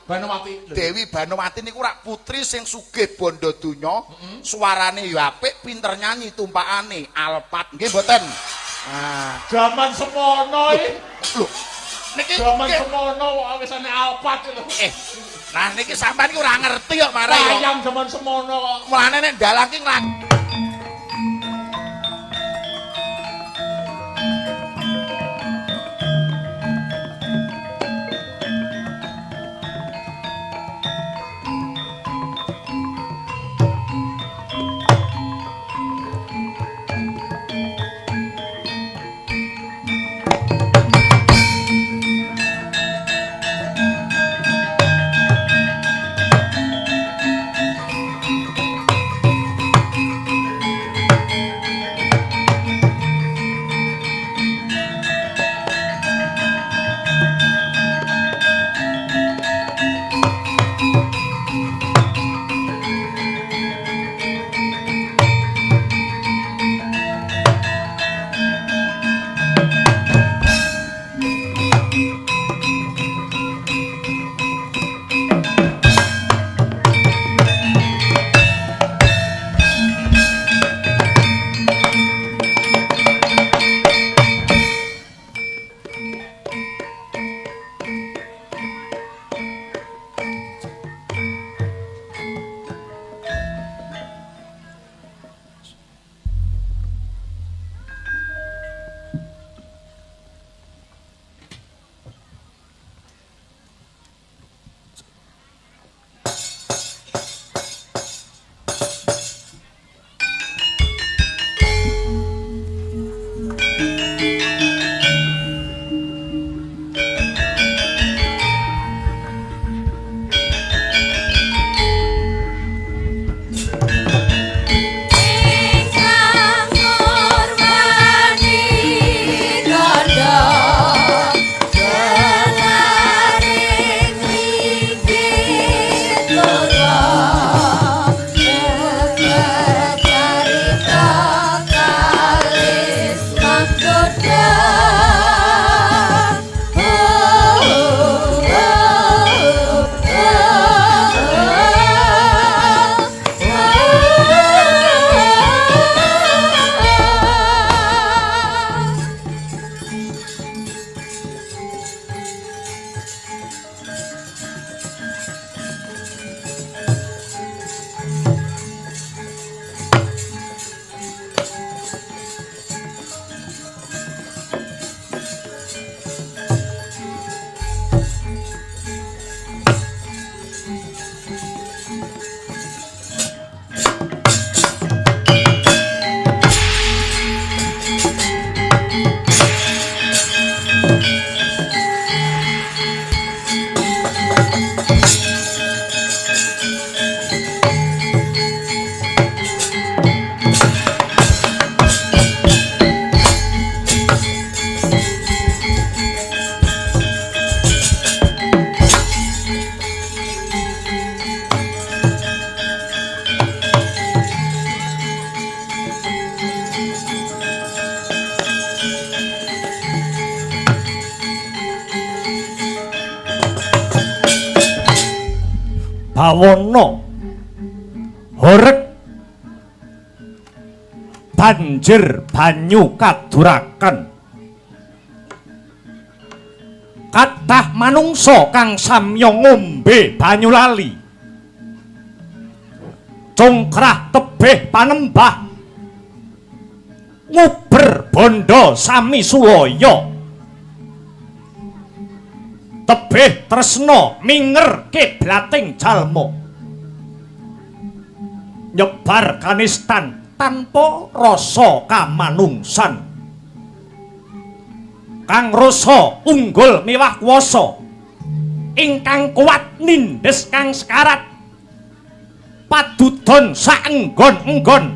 Banowati. Dewi Banowati niku rak putri sing sugih bondo donya, suarane ya apik, pinter nyanyi tumpakane alpat. Nggih mboten? Nah, Zaman semono iki. lho. Niki Zaman semono wis ana alpat lho. Nah niki sampean iki ora ngerti kok marai kok. Sayang zaman semono kok. Mulane nek dalang ki bawana horeg banjir banyu kaduraken kathah manungsa kang samya ngombe banyu lali congkrah tebih panembah nguber bondo sami sulaya tebih tresna minger kiblating jalma nyebar kanistan tanpa rasa kamanungsan kang rasa unggul miwah kuwasa ingkang kuat nindes kang sekarat padudon saenggon-enggon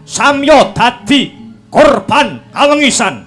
samya dadi korban kawengisan.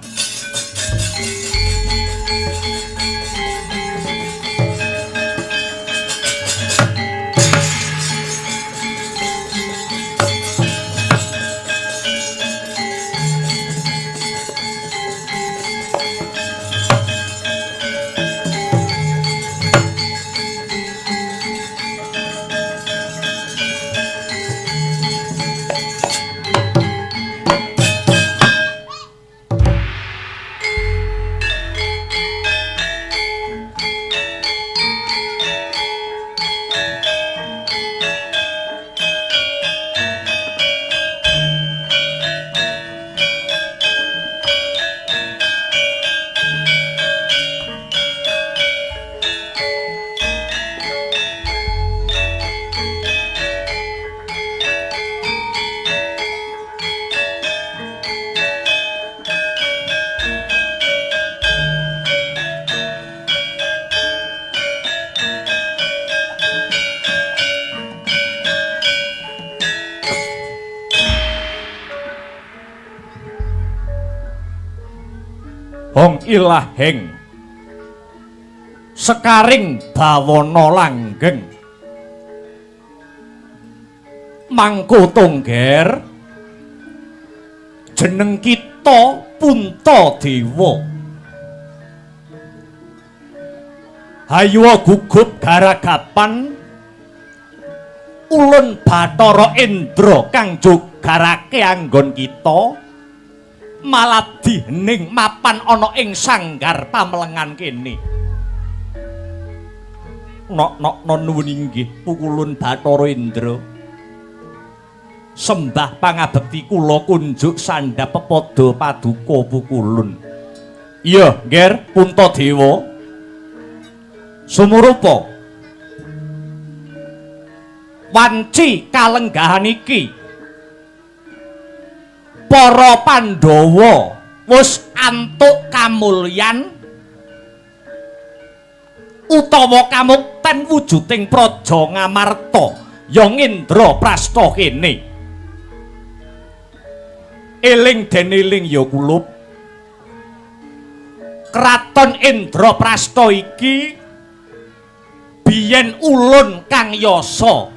hong ilahing sekaring bawana langgeng mangko tongger jeneng kita Puntadewa hayuwa gugup garagapan ulun Bathara Indra kang jogarake anggon kita maladi hening mapan ana ing sanggar pamlengan kene. Nok nuwun inggih Pukulun Bathara Indra. Sembah pangabekti kula kunjuk sandhap pepada paduka Pukulun. Iya, Nger Puntadewa. Sumurupa wanci kalenggahan iki para Pandhawa wis antuk kamulyan utawa kamukten wujuding praja Ngamarta ya Indraprastha kene. Eling den eling ya kulup kraton Indraprastha iki biyen ulun kang yasa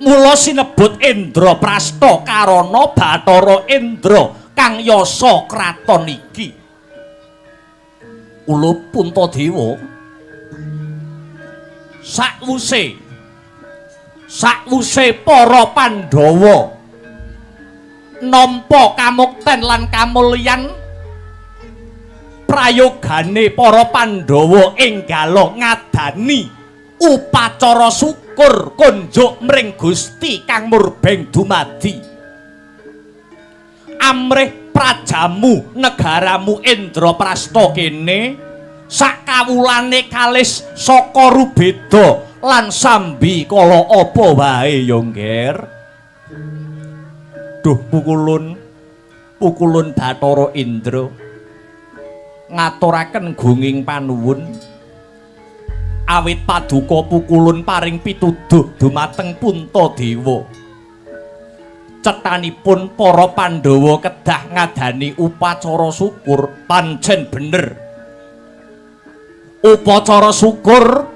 mula sinebut Indraprastha karana Bathara Indra kang yasa kraton iki. Ulup Puntadewa sakwuse para Pandhawa nampa kamukten lan kamulyan prayogane para Pandhawa enggala ngadani upacara syukur kunjuk mring Gusti kang murbeng dumadi amrih prajamu negaramu Indraprastha kene sakawulane kalis saka rubeda lan sambi kala apa wae ya Ngger. Duh Pukulun Bathara Indra ngaturaken gunging panuwun awit paduka Pukulun paring pituduh dumateng Puntadewa. Cetanipun para Pandhawa kedah ngadani upacara syukur pancen bener. Upacara syukur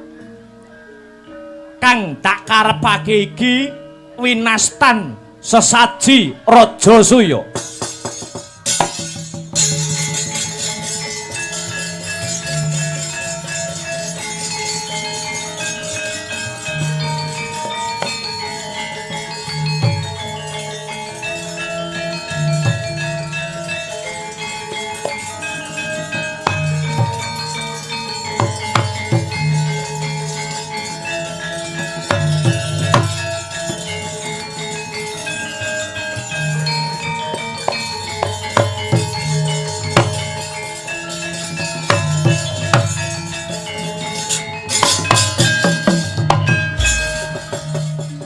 kang tak karepake iki winastan sesaji Rajasuya.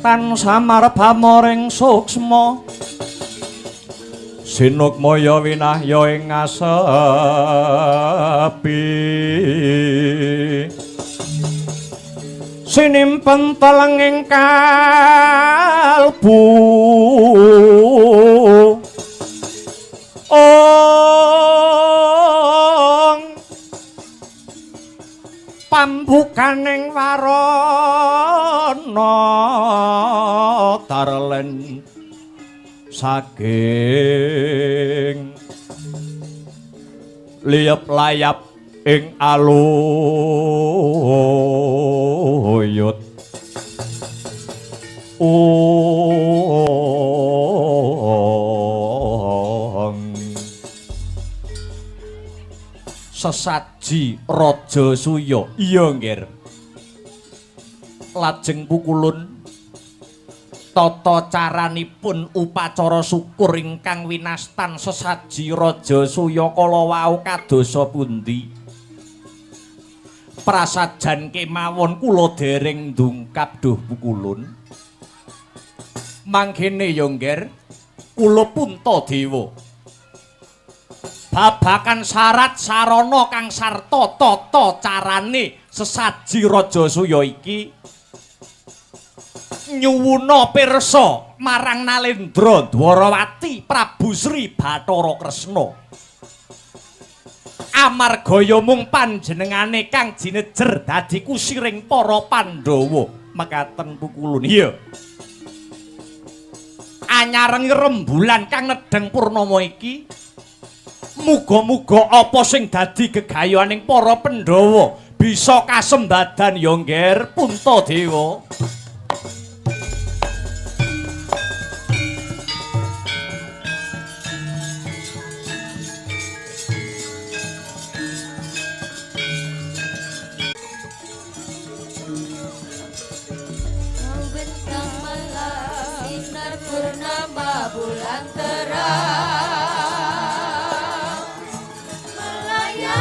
Tan samarba moring suksma sinukmaya winahya ing ngasepi sinimpen teleng ing kalbu pambukaning warana tarlen saking liep layap ing aluyut sesaji Rajasuya. Iya Ngger. Lajeng Pukulun tata caranipun upacara syukur ingkang winastan sesaji Rajasuya kala wau kadosa pundi? Prasajan kemawon kula dereng ndungkap duh Pukulun. Mangkene ya Ngger, kula Puntadewa babakan syarat sarana kang sarta tata carane sesaji Rajasuya iki nyuwuna pirsa marang Nalendra Dwarawati Prabu Sri Bathara Kresna amarga ya mung panjenengane kang jinejer dadi kusiring para Pandhawa mekaten pukulun iya anyareng rembulan kang nedheng purnama iki muga-muga apa sing dadi gegayoning para Pandhawa bisa kasembadan ya ngger Puntadewa. Purnama bulan terang melayang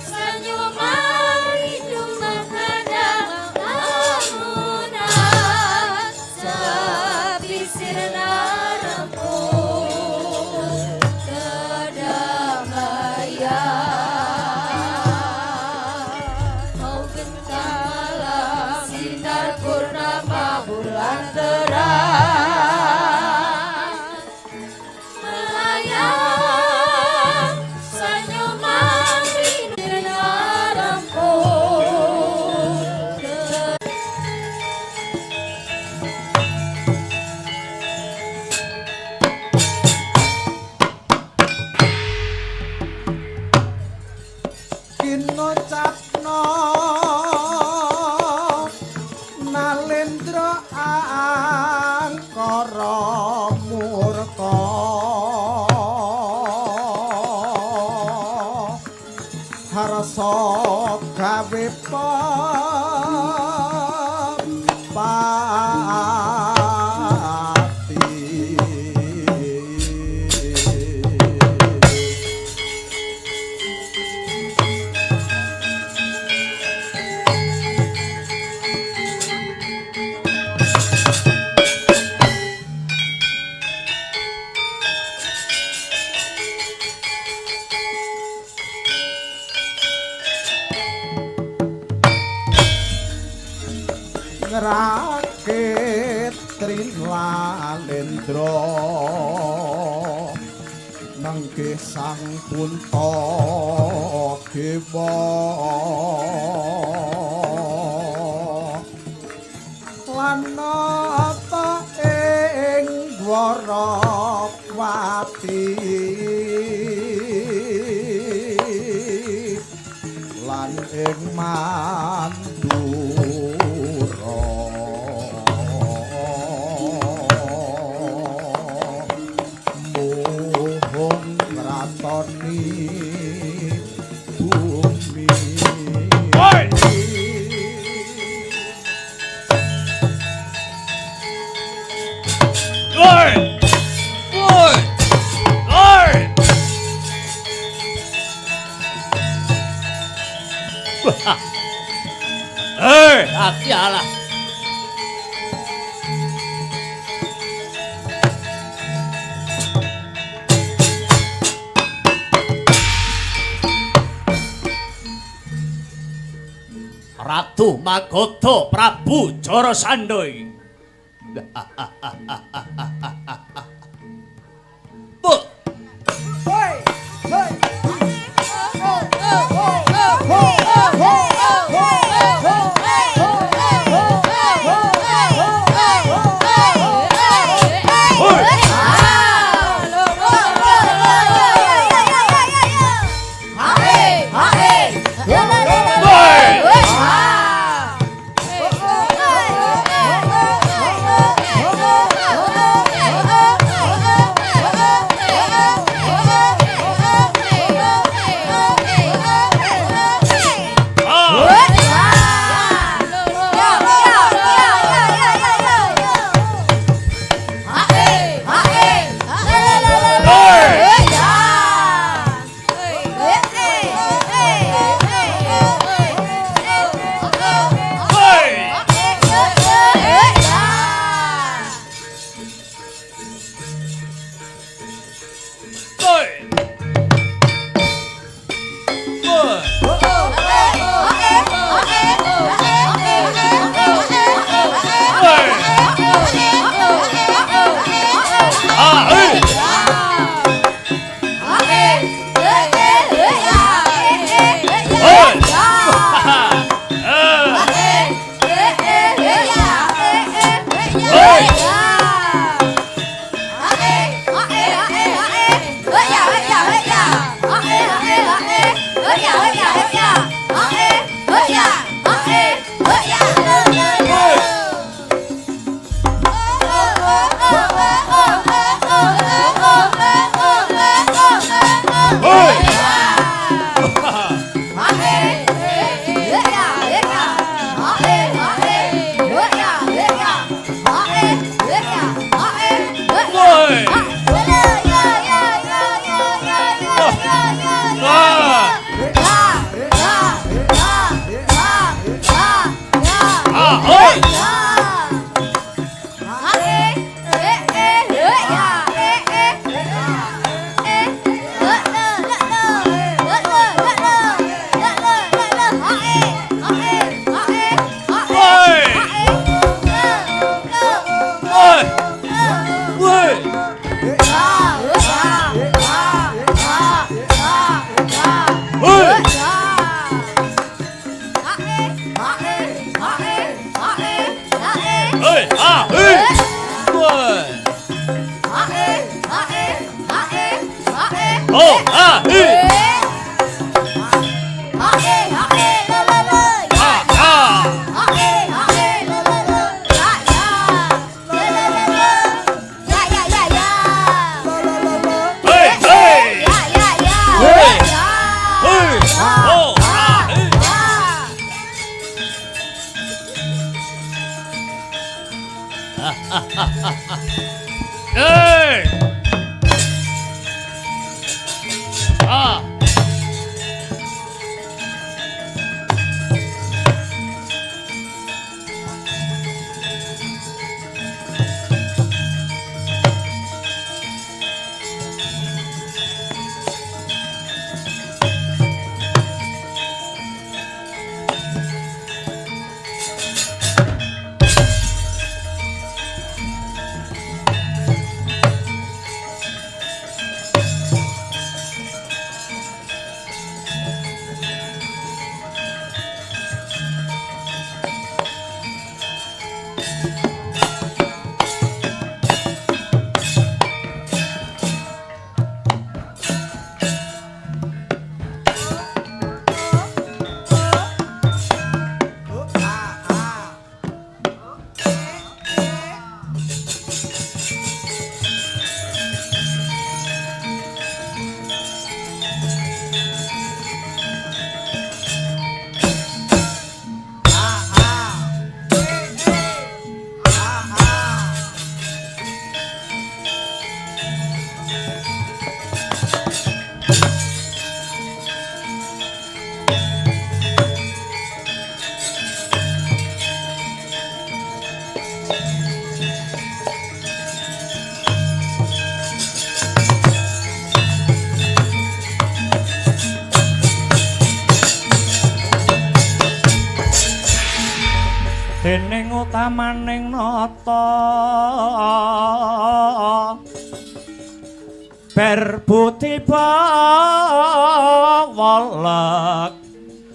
senyuman rindu menghadang lamunan sepi sirna rempung kedamaian kau bentang malam sinar purnama bulan terang Kinocapno Nalendra angkara murka harasa gawe rakit Trinlalendra nangge sang Puntadewa lan nata ing Dwarawati lan ing Atialah Ratu Magoda Prabu Jarasandha. Oh, ah, Hey! Ah! Dening utamaning nata berbuti bawalak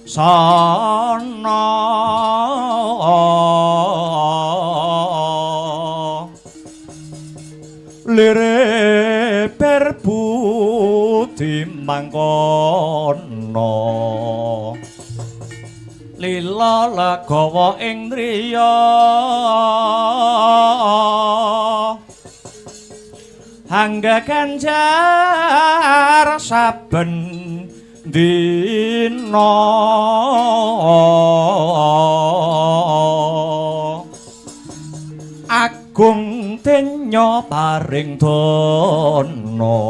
sana lire berbuti mangkono lila lagawa ing driya hangga ganjar saben dina agung tenya paring dana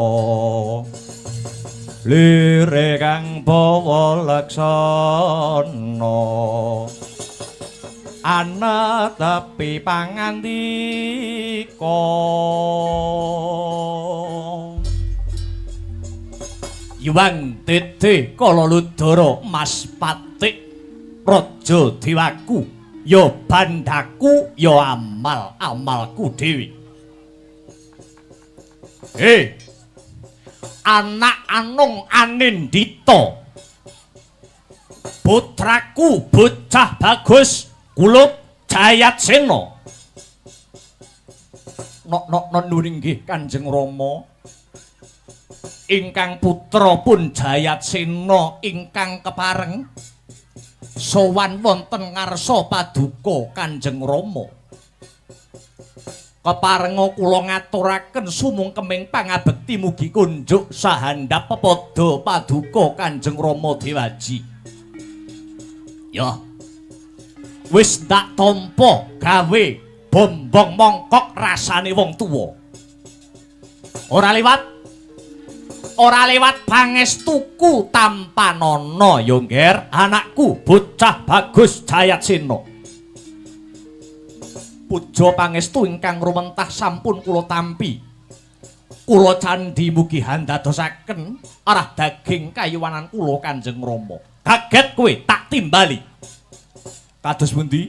lire kang bawa laksana ana tapi pangandika Yuwang Dede Kala Ludara Mas Patik Raja Dewaku ya bandaku ya amalku dhewe anak Anung Anindita putraku bocah bagus Kulup Jayatsena nuringgih Kanjeng Rama ingkang putra pun Jayatsena ingkang kepareng sowan wonten ngarsa paduka Kanjeng Rama keparenga kula ngaturaken sumungkeming pangabekti mugi kunjuk sahandhap pepada paduka Kanjeng Rama Dewaji. Ya. Wis ndak tampa gawe bombong mongkok rasane wong tuwa. Ora liwat pangestuku tampanana ya ngger anakku bocah bagus Jayatsena. Puja pangestu ingkang rumentah sampun kula tampi. Kula candhi mugi handadosaken arah daging kayuwanan kula Kanjeng Rama. Kaget kowe tak timbali. Kados pundi?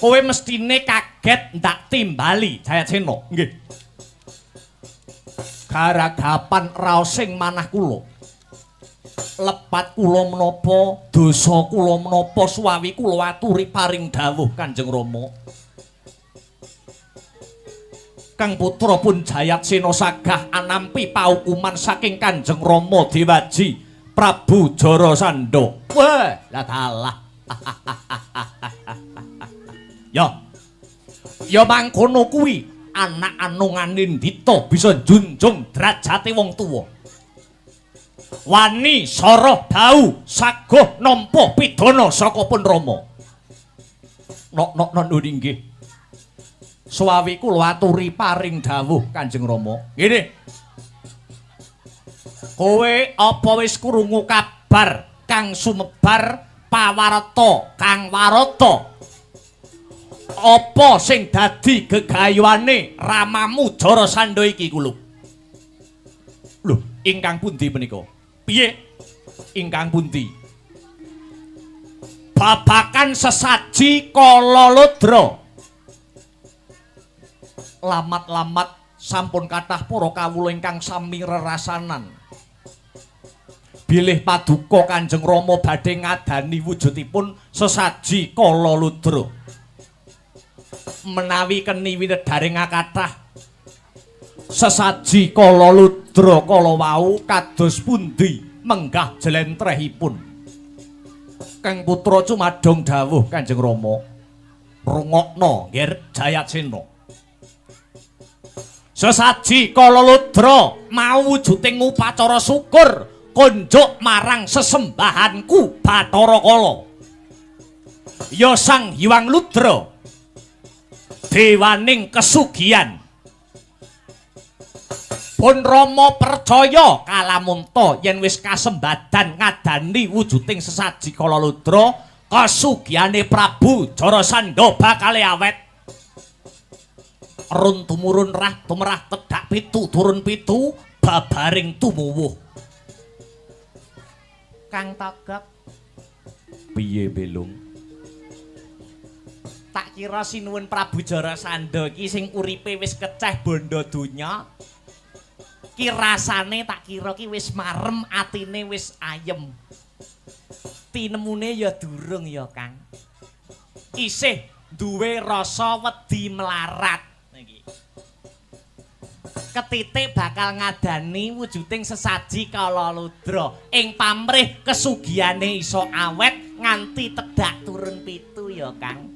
Kowe mestine kaget ndak timbali Jayatsena. Nggih. Garagapan raosing manah kula. Lepat kula menapa, dosa kula menapa suwawi kula aturi paring dawuh Kanjeng Rama. Kang putra pun Jayatsena sagah anampi paukuman saking Kanjeng Rama Dewaji Prabu Jarasandha. Wah, lah dalah. Ya mangkono kuwi anak anungane Ndita bisa junjung derajate wong tuwa. Wani sara dau saguh nampa pidana saka pun Rama. Nok nggih. Suwawi kula aturi paring dawuh Kanjeng Rama. Ngene. Kowe apa wis krungu kabar kang sumebar pawarta kang warata? Apa sing dadi gegayuhane ramamu Jarasandha iki kulo? Lho, ingkang pundi menika? Piye? Ingkang pundi? Babakan sesaji Kalalodra. Lamat-lamat sampun kathah para kawula ingkang sami rerasanan. Bilih paduka Kanjeng Rama badhe ngadani wujudipun sesaji Kalalodra. Menawi keni winedaring kathah sesaji Kalalodra kala wau kados pundi menggah jlentrehipun. Kang putra cumadong dawuh Kanjeng Rama. Rungokna nggih Jayatsena. Sesaji Kalalodra mau wujuding upacara syukur konjuk marang sesembahanku Bathara Kala. Ya Sang Hyang Ludra dewaning kesugihan. Pun Rama percaya kalamunta yen wis kasembadan ngadani wujuding sesaji Kalalodra, kesugihane Prabu Jarasandha bakal awet. Run tumurun rah tumerah tedak pitu turun pitu babaring tumuwuh. Kang Tagak piye belung? Tak kira sinuwun Prabu Jarasandha iki sing uripe wis keceh bondo donya. Ki rasane tak kira ki wis marem, atine wis ayem. Tinemune ya durung ya Kang. Isih duwe rasa wedi melarat. Ketitik bakal ngadani wujuding sesaji Kalalodra ing pamrih kesugihane iso awet nganti tedak turun pitu ya Kang.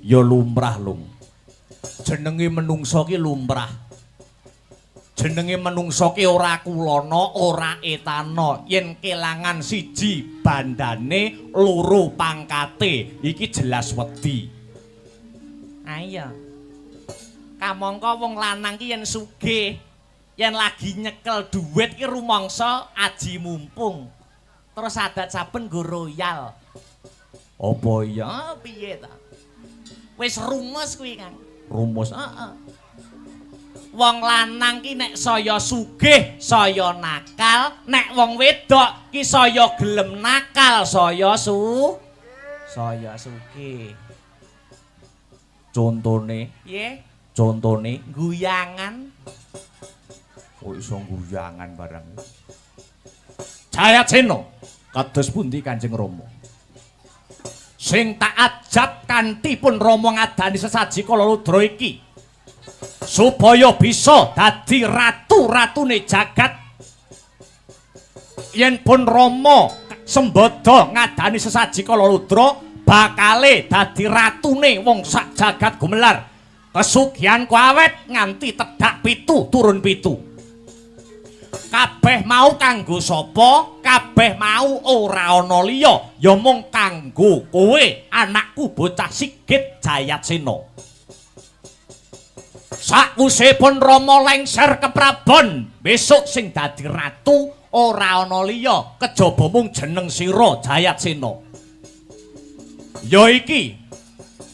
Ya lumrah lung. Jenenge menungsa ki lumrah. Jenenge menungsa ki ora kulana, ora etana. Yen kelangan siji bandane, loro pangkate, iki jelas wedi. Ayo. Kamangka wong lanang ki yen sugih, yen lagi nyekel dhuwit ki rumangsa aji mumpung. Terus adat saben nggo royal. Apa ya piye ta? Wis rumus kuwi Kang. Rumus, heeh. Wong lanang ki nek saya sugih, saya nakal, nek wong wedok ki saya gelem nakal, saya sugih. Contone, nggih. Contone guyangan. Oh iso guyangan barang. Jayatsena kados pundi Kanjeng Rama? Sing tak ajab kanthi pun Rama ngadani sesaji Kalalodra iki supaya bisa dadi ratu-ratune jagat. Yen pun Rama sembada ngadani sesaji Kalalodra bakale dadi ratune wong sak jagat gumelar. Kesugihan ku awet nganti tedak pitu turun pitu. Kabeh mau kanggo sapa? Kabeh mau ora ana liya, ya mung kanggo kowe, anakku bocah Sigit Jayatsena. Sakwise pun Rama lengser ke Prabon, besok sing dadi ratu ora ana liya kejaba mung jeneng sira Jayatsena.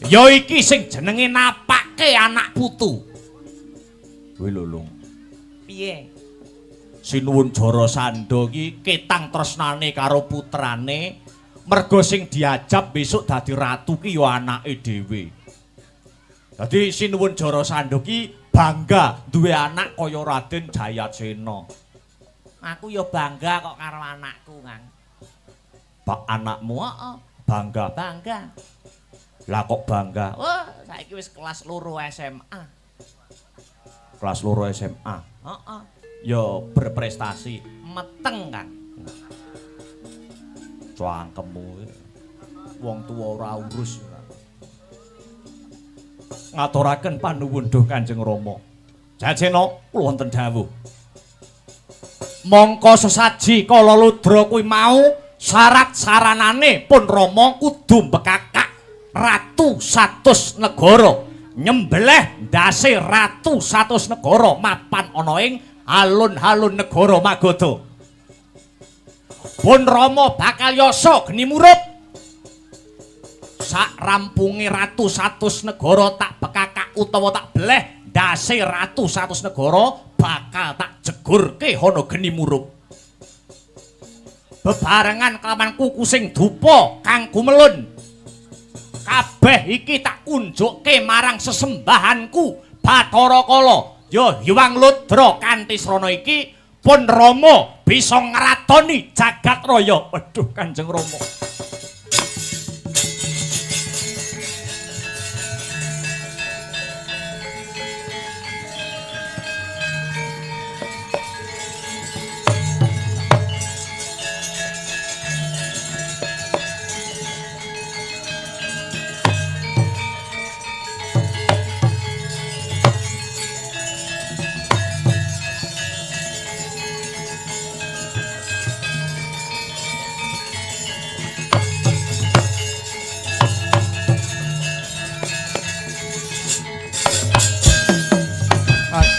Ya iki sing jenenge napake anak putu. Kuwi lho Lung. Piye? Sinuwun Jarasandha iki ketang tresnane karo putrane, merga sing diajab besok dadi ratu ki ya anake dhewe. Dadi sinuwun Jarasandha ki bangga duwe anak kaya Raden Jayatsena. Aku ya bangga kok karo anakku, Kang. Pak anakmu heeh, bangga. Bangga. Lah kok bangga? Wah, saiki wis kelas 2 SMA. Kelas loro SMA. Heeh. Ya berprestasi, meteng Kang. Cangkemmu. Wong tuwa ora urus. Ngaturaken panuwun duh Kanjeng Rama. Jajena kula wonten dawuh. Mongko sesaji kala ludra kuwi mau syarat saranane pun Rama kudu bekakak ratu 100 negara. Nyembelih ndase ratu 100 negara mapan ana ing alun-alun negara Magoda. Pun Rama bakal yasa geni murup. Sak rampunge ratu 100 negara tak bekakak utawa tak beleh ndase ratu 100 negara bakal tak jegurke ana geni murup. Bebarengan kelawan kuku sing dupa kang gumelun. Kabeh iki tak unjukke marang sesembahanku Bathara Kala ya Hyang Ludra kanthi srana iki pun Rama bisa ngratoni jagat raya. Waduh Kanjeng Rama.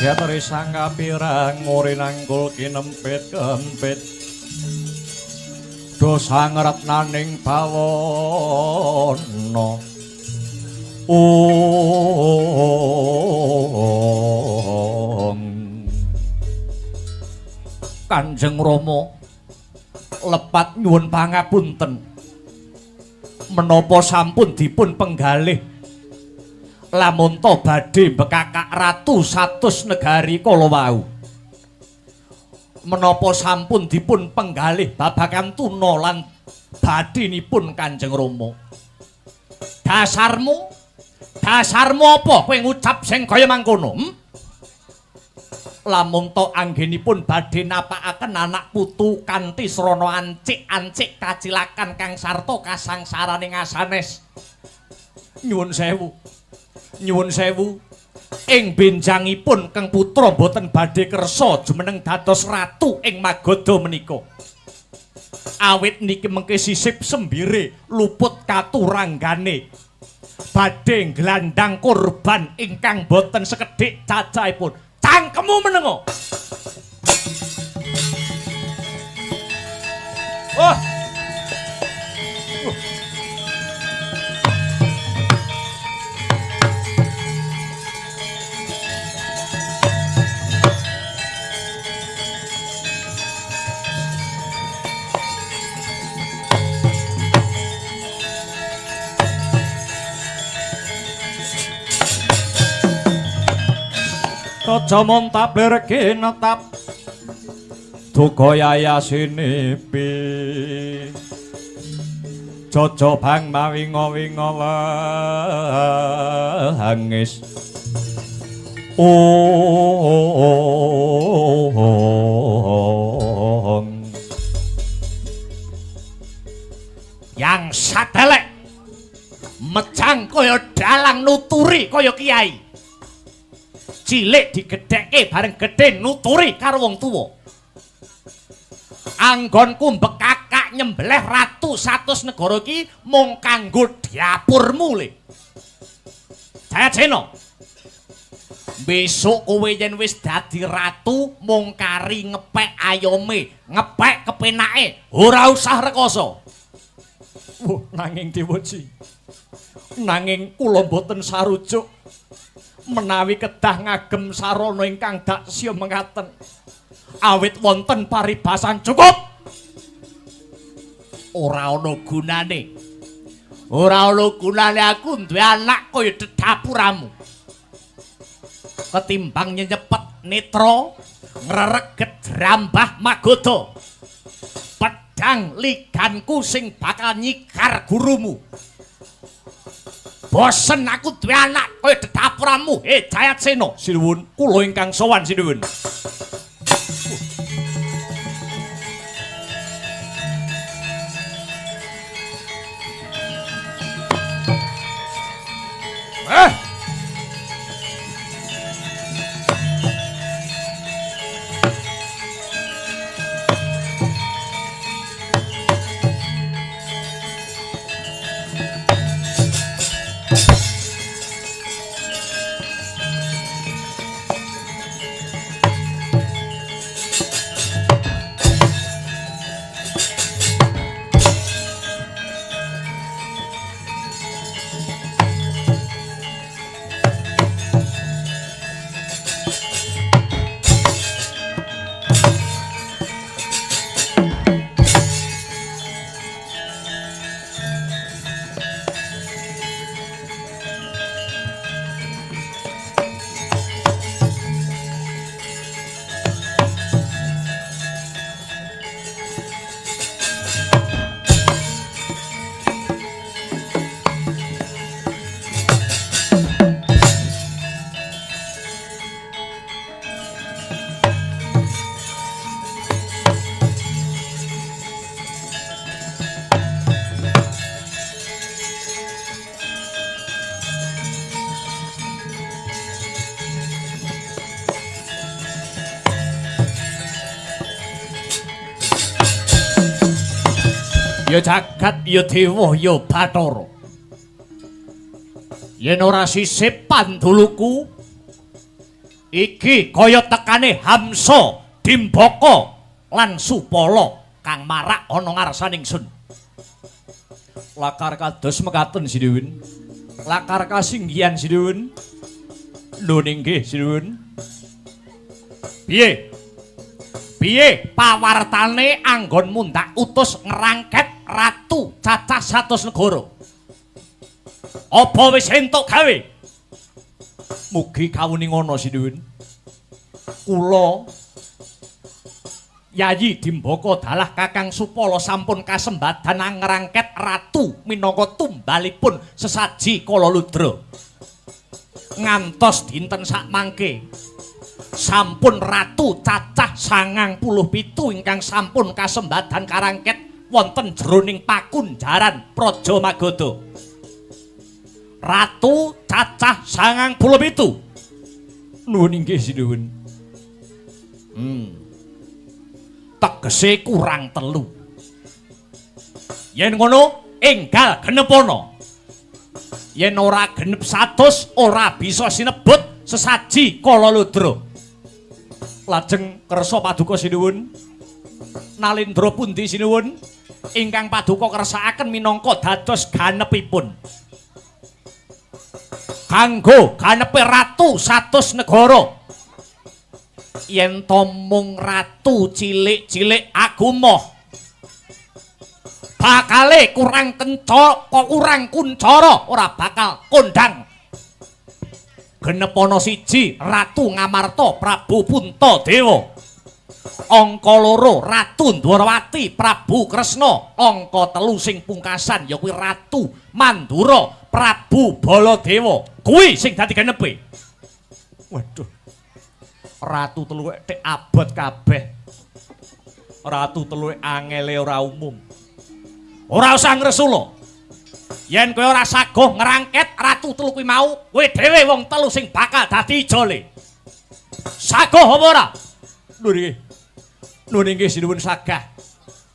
Yatri sangga pirang nguri nanggul kinempit kempit dosa ngerep naning bawono Kanjeng Rama lepat nyuwun pangapunten menapa sampun dipun penggalih lamun to badhe bekakak ratu 100 negari kala wau. Menapa sampun dipun penggalih babagan tuna lan badhenipun Kanjeng Rama. Dasarmu apa kowe ngucap sing kaya mangkono? Lamun to anggenipun badhe napakaken anak putu kanthi srana ancik-ancik kacilakan kang sarta kasangsaraning asanes. Nyuwun sewu ing benjangipun Kang Putra boten badhe kersa jumeneng dados ratu ing Magoda menika. Awit niki mengke sisip sembire luput katuranggane badhe nglandang korban ingkang boten sekedhik cacahipun. Cangkemmu menengo. Oh. Kaca montap lerke netap duka yayasinipi Jojo bang mawinga-winga hangis yang sadelek mejang kaya dalang nuturi kaya kiai cilik digedhekke bareng gedhe nuturi karo wong tuwa. Anggonku bekakak nyembelih ratu 100 negara iki mung kanggo dapurmu le. Jayacena. Besok kowe yen wis dadi ratu mung kari ngepek ayome, ngepek kepenake, ora usah rekoso. Nanging Dewaji. Nanging kula mboten sarujuk. Menawi kedah ngagem sarana ingkang daksya mengaten awit wonten paribasan cukup ora ana gunane aku duwe anak kaya dedapuramu ketimbang nyepet netra ngrereget rambah Magoda pedang liganku sing bakal nyikar gurumu bosen aku duwe anak kaya dedapuramu. Jayatsena. Sinuwun, kula ingkang sowan sinuwun. Ya jagat ya dewa ya Bathara. Yen ora sisip panduluku iki kaya tekane Hamsa, Dimbaka lan Supala kang marak ana ngarsaning sun. Lakar kados mekaten Sinuwun. Lakar kasinggihan Sinuwun. Lho nggih Sinuwun. Piye? Piye pawartane anggonmu ndak utus ngerangket ratu cacah 100 negara? Apa wis entuk gawe? Mugi kawuning ana Sinuwun. Kula Yayi Dimbaka dalah Kakang Supala sampun kasembadan ngrangket ratu minangka tumbalipun sesaji Kalaludra. Ngantos dinten sakmangke sampun ratu cacah 97 ingkang sampun kasembadan karangket wonten jroning pakunjaran Praja Magadha. Ratu cacah 97. Nuwun inggih sinuwun. Tegese kurang 3. Yen ngono enggal genep ana. Yen ora genep 100 ora bisa sinebut sesaji Kalaludra. Lajeng kersa paduka sinuwun. Nalendra pundi sinuwun ingkang paduka kersakaken minangka dados ganepipun? Kanggo ganepe ratu 100 negara. Yen to mung ratu cilik-cilik agumah bakale kurang kurang kuncara ora bakal kondang. Genep ana 1 Ratu Ngamarta Prabu Puntadewa, angka 2 Ratu Ndwarawati Prabu Kresna, angka 3 sing pungkasan ya kuwi Ratu Mandura Prabu Baladewa. Kuwi sing dadi genepe. Waduh. Ratu teluke tek abot kabeh. Ratu teluke angele ora umum. Ora usah ngresula. Yen kowe ora saguh ngrangket ratu telu kuwi mau, kowe dhewe wong telu sing bakal dadi ijole. Saguh apa ora? Nuwun inggih sinuwun sagah.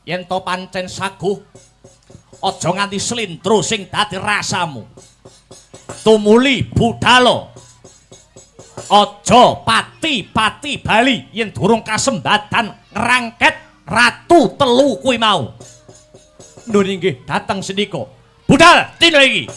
Yen to pancen saguh, aja nganti slendro sing dadi rasamu. Tumuli budhal. Aja pati-pati bali yen durung kasembadan ngrangket ratu telu kuwi mau. Nuwun inggih dateng sendika. Budal dina iki.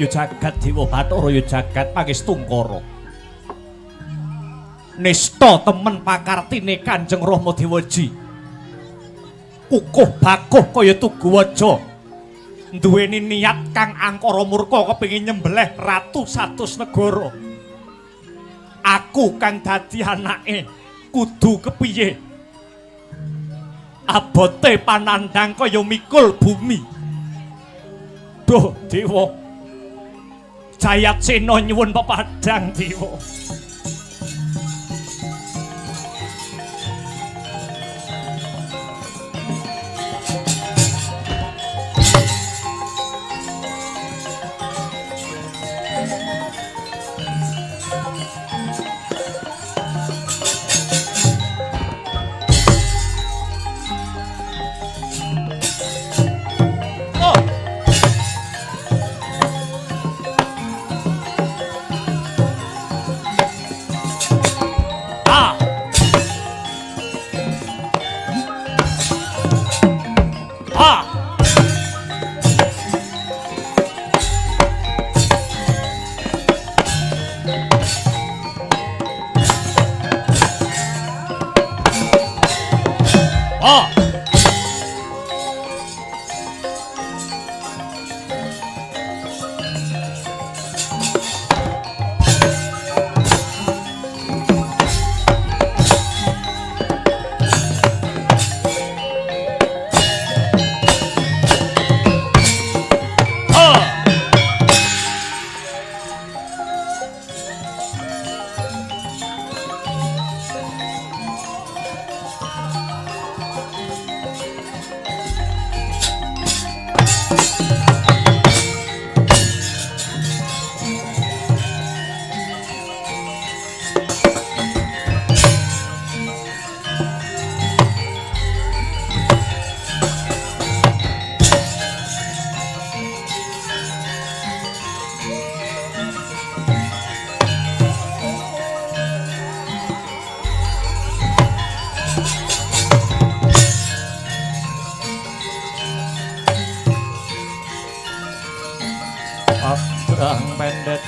Yu jagat Dewa Bathara yu jagat Pangestungkara. Nista temen pakartine Kanjeng Rama Dewaji. Kukuh bakuh kaya Tuguwaja. Duweni niat kang angkara murka kepengin nyembelih ratu satus negara. Aku kang dadi anake kudu kepiye? Abote panandang kaya mikul bumi. Duh Dewa. Jayatsena nyuwun pepadang Dewa. Abang pendet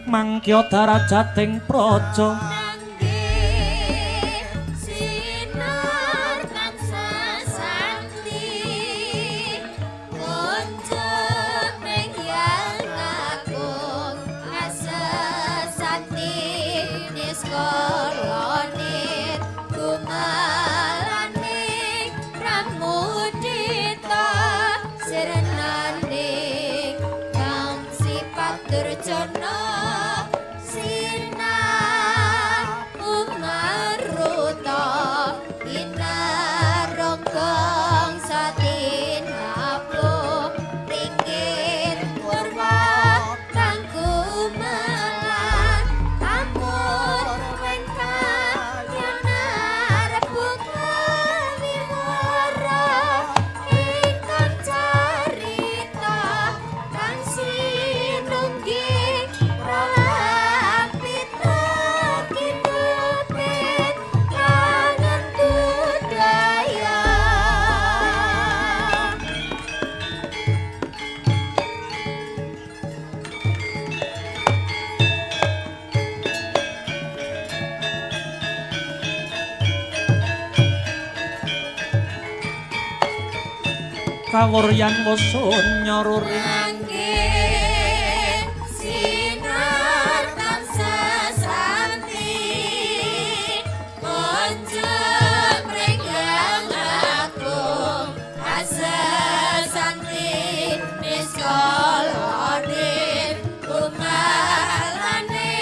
mangkya darajating praja Durjana sinar kawuryan musun nyoruri Angge sinar tansah santi Monceng renggang agung asa santi Niskolodin umalane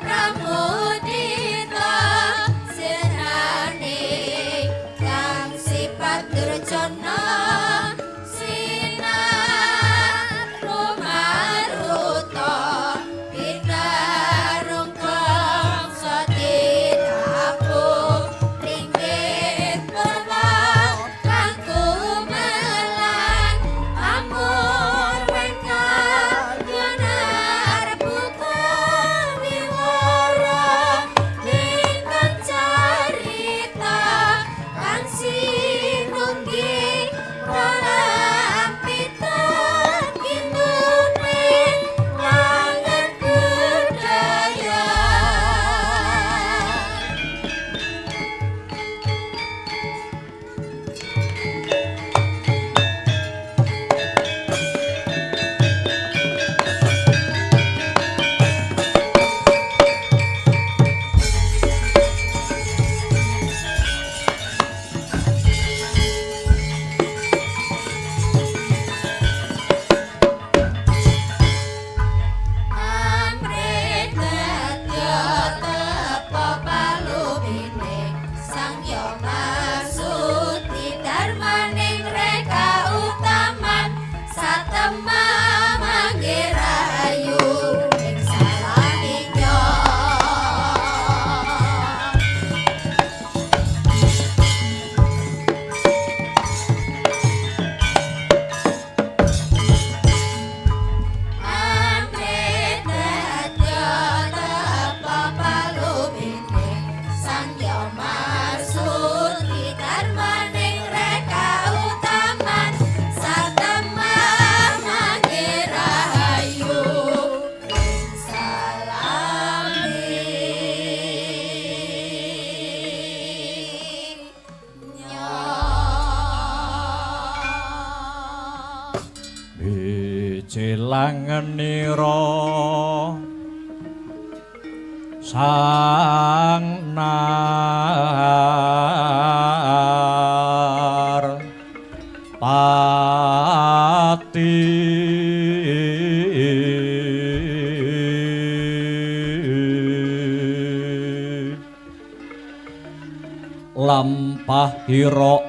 pramudita senane kang sifat durjana cilangenira sang nar pati lampah hira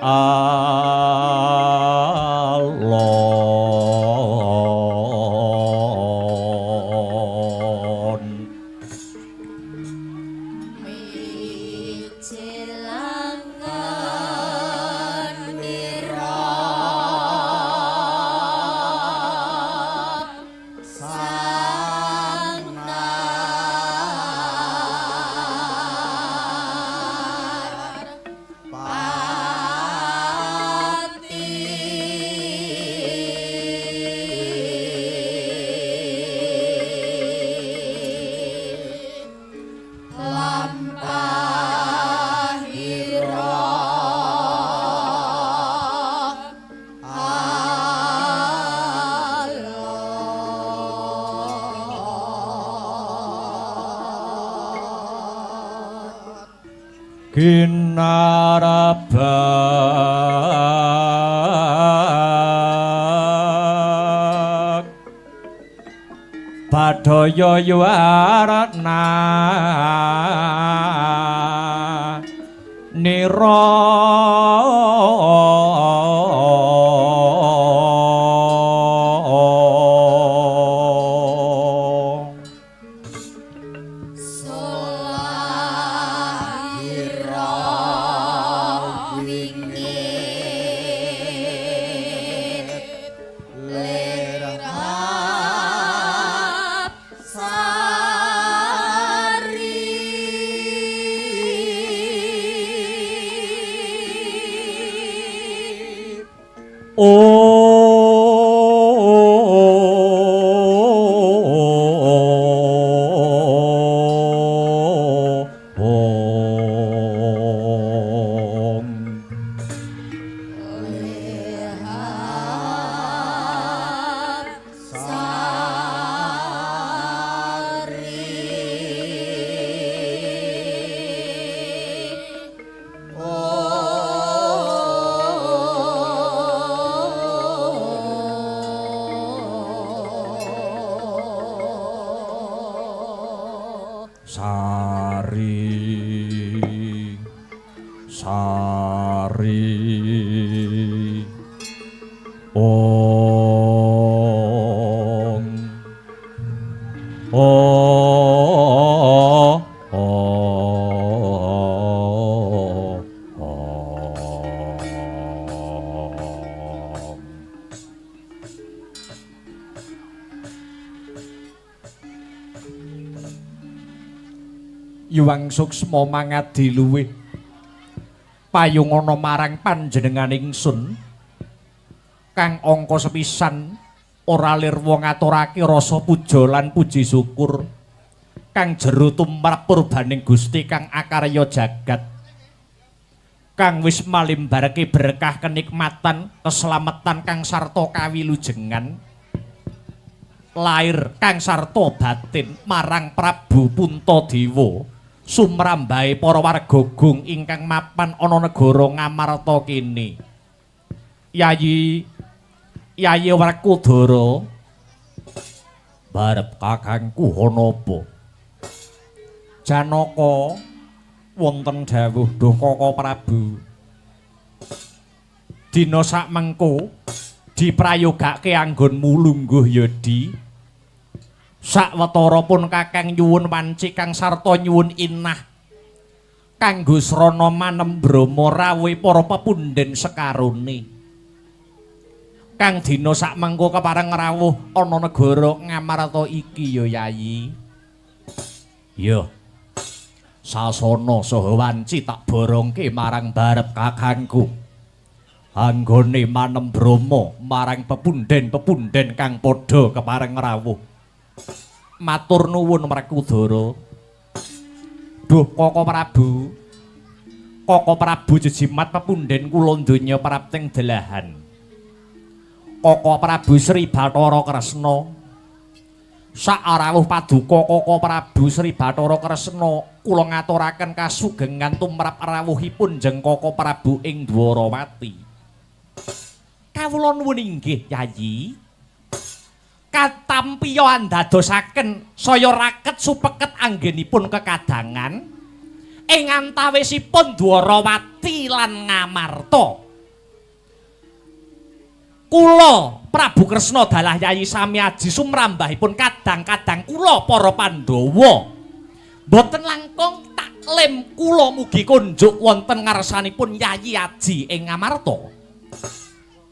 kinarabak padaya yuwarna nira Sari Yuwang suksma mangadi luwih payungana marang panjenenganing ingsun kang angka sepisan ora lirwa ngaturake rasa puja lan puji syukur kang jero tumrap purbaning Gusti kang akarya jagat kang wis malimbarake berkah kenikmatan keselamatan kang sarta kawilujengan lair kang sarta batin marang Prabu Puntadewa sumrambahe para warga Gung ingkang mapan ana negara Ngamarta kene. Yayi Werkudara barep kakangku ana apa? Janaka wonten dawuh Duh Kaka Prabu. Dina sakmengko diprayogake anggonmu lungguh yadi. Sawetara pun kakang nyuwun wanci kang sarta nyuwun inah kanggo srana manembrama rawuh para pepundhen sekarone kang dina sakmengko kepareng rawuh ana negara Ngamarta iki ya Yayi. Ya sasana saha wanci tak borongke marang barep kakangku anggone manembrama marang pepundhen-pepundhen kang padha kepareng rawuh. Matur nuwun Werkudara. Duh Kaka Prabu. Kaka Prabu jejimat pepundhen kula donya prapting delahan. Kaka Prabu Sri Bathara Kresna. Sak rawuh paduka Kaka Prabu Sri Bathara Kresna kula ngaturaken kasugengan tumrap rawuhipun jeng Kaka Prabu ing Dwarawati. Kawula nuwun inggih Yayi. Katampiya andadosaken saya raket supeket anggenipun kekadangan ing antawisipun Dwarawati lan Ngamarta. Kula Prabu Kresna dalah Yayi sami aji sumrambahipun kadang-kadang kula para Pandhawa boten langkung taklim kula mugi kunjuk wonten ngarsanipun Yayi aji ing Ngamarta.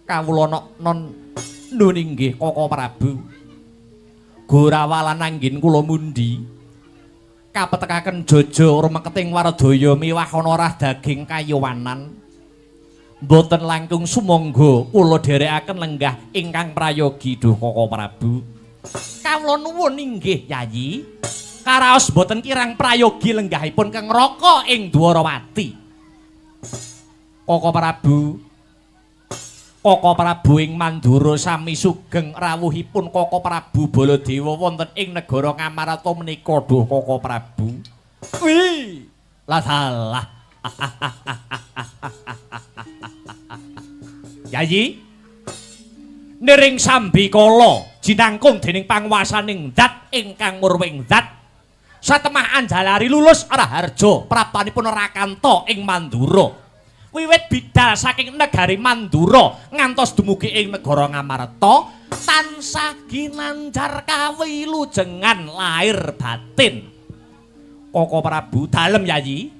Kawula non nun inggih Kaka Prabu. Gorawalan anggin kula mundi kapetekaken jaja rumeketing Wardaya miwah ana rah daging kayuwanan boten langkung sumangga kula dherekaken lenggah ingkang prayogi Duh Kaka Prabu. Kawula nuwun inggih Yayi karaos boten kirang prayogi lenggahipun kang Raka ing Dwarawati. Kaka Prabu Kaka Prabu ing Mandura sami sugeng rawuhipun Kaka Prabu Baladewa wonten ing negara Ngamarta menika Duh Kaka Prabu. Wih, lah salah. Yayi, niring sambikala jinangkung dening panguwasaning zat ingkang murwing zat. Satemah Anjalari lulus Raharja praptanipun Rakanta ing Mandura. Wiwit bidal saking negari Mandura ngantos dumugi ing negara Ngamarta tansah ginanjar kawilujengan lahir batin. Kaka Prabu dalem Yayi.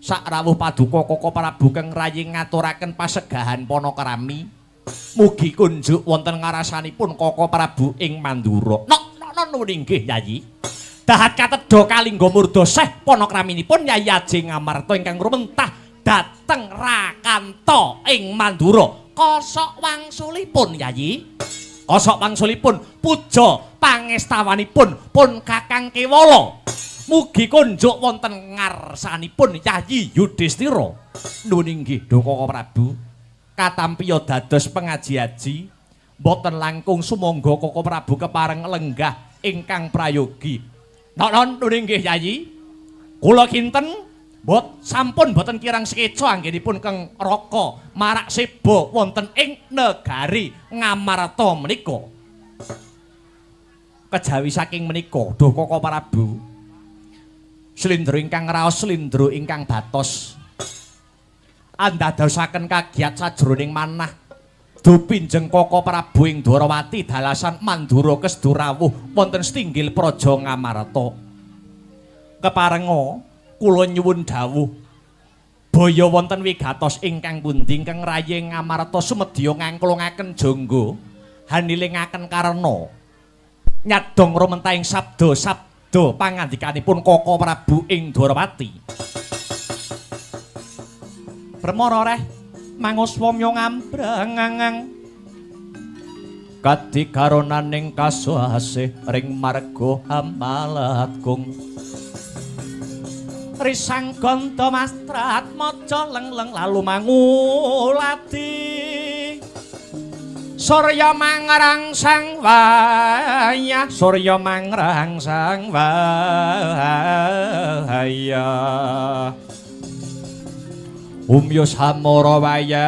Sak rawuh paduka Kaka Prabu kang rayi ngaturaken pasegahan panakrami mugi kunjuk wonten ngarasanipun Kaka Prabu ing Mandura. Nuwun inggih Yayi. Dahat katedha kalingga murda seh panakraminipun Yayi Aji Ngamarta ingkang rumentah dateng Rakanta ing Mandura. Kosok wangsulipun Yayi. Kosok wangsulipun puja pangestawanipun pun Kakang Kewala. Mugi kunjuk wonten ngarsanipun Yayi Yudhistira. Nuwun inggih Duh Kaka Prabu. Katampiya dados pengaji-aji boten langkung sumangga Kaka Prabu kepareng lenggah ingkang prayogi. Nuwun inggih Yayi. Kula kinten sampun boten kirang sekeca anggenipun keng Raka marak seba wonten ing negari Ngamarta menika. Kejawi saking menika Duh Kaka Prabu slendra ingkang raos slendra ingkang batos andadosaken kagiat sajroning manah dupinjeng Koko Prabu ing Dwarawati dalasan Mandura Kesdu rawuh wonten Stinggil Praja Ngamarta. Keparenga kula nyuwun dawuh baya wonten wigatos ingkang pundi ingkang rayi Ngamarta sumedya ngangklungaken jangga hanilingaken karena nyadong rumentahing sabda pangandikanipun Koko Prabu ing Dwarawati. Bremara reh manguswamya ngambrangangang kadikaronaning kasuhasih ring marga Hamalatgung risang ganta mastrat maca lengleng lalu mangulati Surya mangrangsang wayah Surya mangrangsang wayah Umyus hamara wayahanto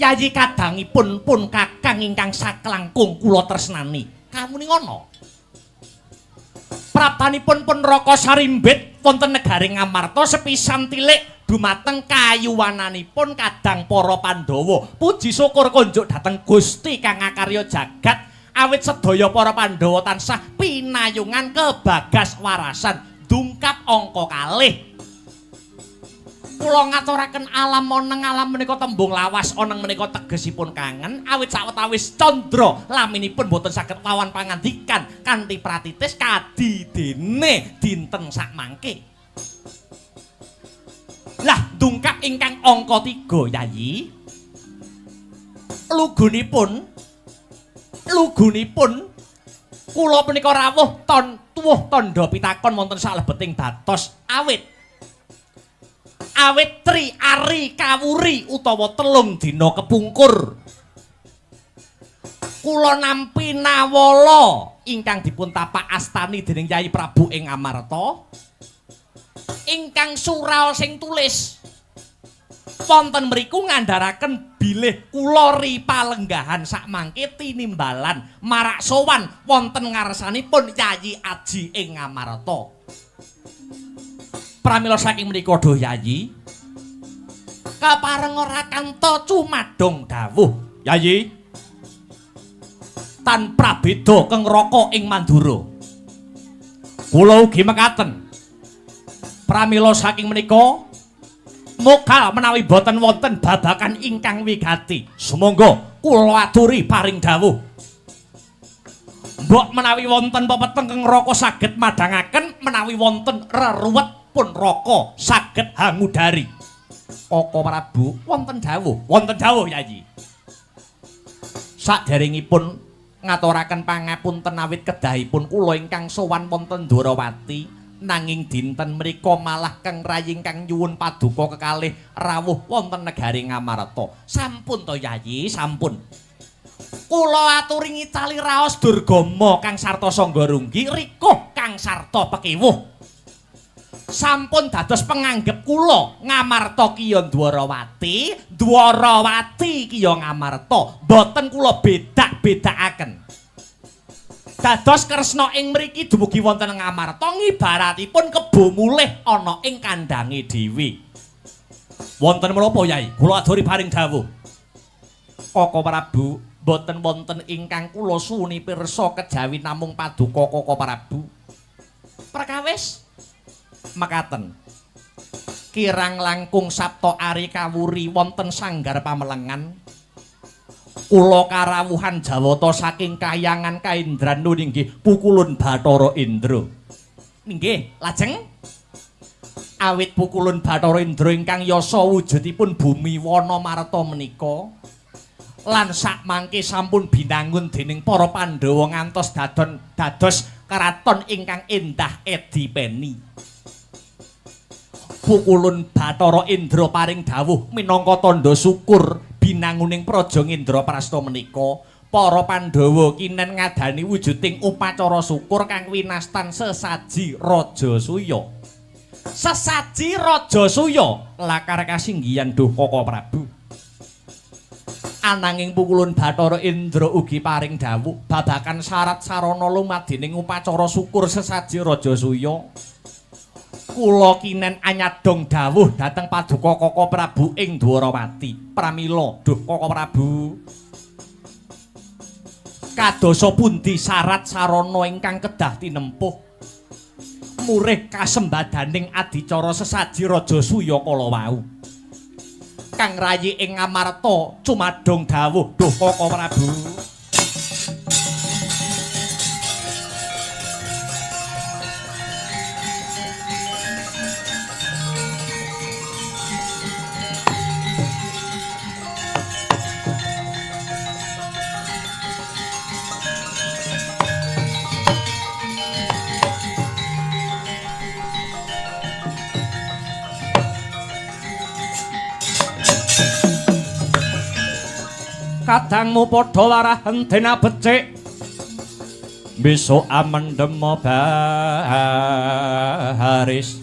Yayi kadangipun pun kakang ingkang saklangkung kula tresnani kamuni ngono prapanipun pun Raka Sarimbit wonten negari Ngamarta sepisan tilik dumateng kayuwananipun kadang para Pandhawa puji syukur kunjuk dhateng Gusti kang ngakarya jagat awit sedaya para Pandhawa tansah pinayungan kebagas warasan dungkap angka kalih. Kula ngaturaken alam moneng alam menika tembung lawas oneng menika tegesipun kangen awit sawetawis candra laminipun boten saged lawan pangandikan kanthi pratitis kadidene dinten sakmangke. Lah dungkap ingkang angka 3 Yayi. Lugunipun kula menika rawuh tuwuh tandha pitakon wonten salebeting batos awit tri ari kawuri utawa 3 dina kepungkur kula nampi nawala ingkang dipun tapak astani dening Yayi Prabu ing Amarta ingkang suraos sing tulis wonten mriku ngandharaken bilih kula ripalenggahan sakmangke tinimbalan marak sowan wonten ngarsanipun Yayi Aji ing Amarta. Pramila saking menika Doh Yayi kapareng ora kanta cumadong dawuh Yayi tan prabeda keng Raka ing Mandura kula ugi mekaten pramila saking menika mokal menawi boten wonten babakan ingkang wigati sumangga kula aturi paring dawuh mbok menawi wonten pepeteng keng Raka saged madangaken menawi wonten reruwet pun Raka saged hangudari. Koko Prabu wonten dawuh Yayi. Saderengipun ngaturaken pangapunten awit kedahipun kula ingkang sowan wonten Dwarawati nanging dinten mriku malah keng rayi ingkang nyuwun paduka kekalih rawuh wonten negari Ngamarta. Sampun to Yayi, sampun. Kula aturi ngicali raos Durgama kang sarta sangga runggi rikuh kang sarta pekiwuh. Sampun dados penganggep kula Ngamarta kiya Dwarawati, Dwarawati kiya Ngamarta. Boten kula bedak-bedakaken. Dados kresna ing mriki dumugi wonten Ngamarta ngibaratipun kebo mulih ana ing kandhange dhewe. Wonten menapa Yai? Kula aturi paring dawuh. Koko Prabu, boten wonten ingkang kula suwuni pirsa kejawi namung paduka Koko Prabu. Perkawis mekaten kirang langkung sapta ari kawuri wonten sanggar pamelengan kula karawuhan jawata saking kayangan Kaindranu inggih Pukulun Bathara Indra inggih lajeng awit Pukulun Bathara Indra ingkang yasa wujudipun bumi wana marta menika lan sakmangke sampun binangun dening para Pandhawa ngantos dados keraton ingkang endah edipeni. Pukulun Bathara Indra paring dawuh minangka tandha syukur binanguning praja Indraprasta menika para Pandhawa kinen ngadani wujuding upacara syukur kang winastan sesaji Rajasuya. Sesaji Rajasuya lakar kasinggihan Duh Koko Prabu. Ananging pukulun Bathara Indra ugi paring dawuh babakan syarat sarana lumadining upacara syukur sesaji Raja Suya. Kula kinen anyadong dawuh dhateng Paduka Kaka Prabu ing Dwarawati. Pramila, duh Kaka Prabu. Kadosa pundi syarat sarana ingkang kedah tinempuh murih kasembadaning adicara sesaji Raja Suya kala wau. Kang rayi ing Ngamarta cumadong dawuh duh Kaka Prabu. Kadangmu padha warahan dena becik besok amendem baris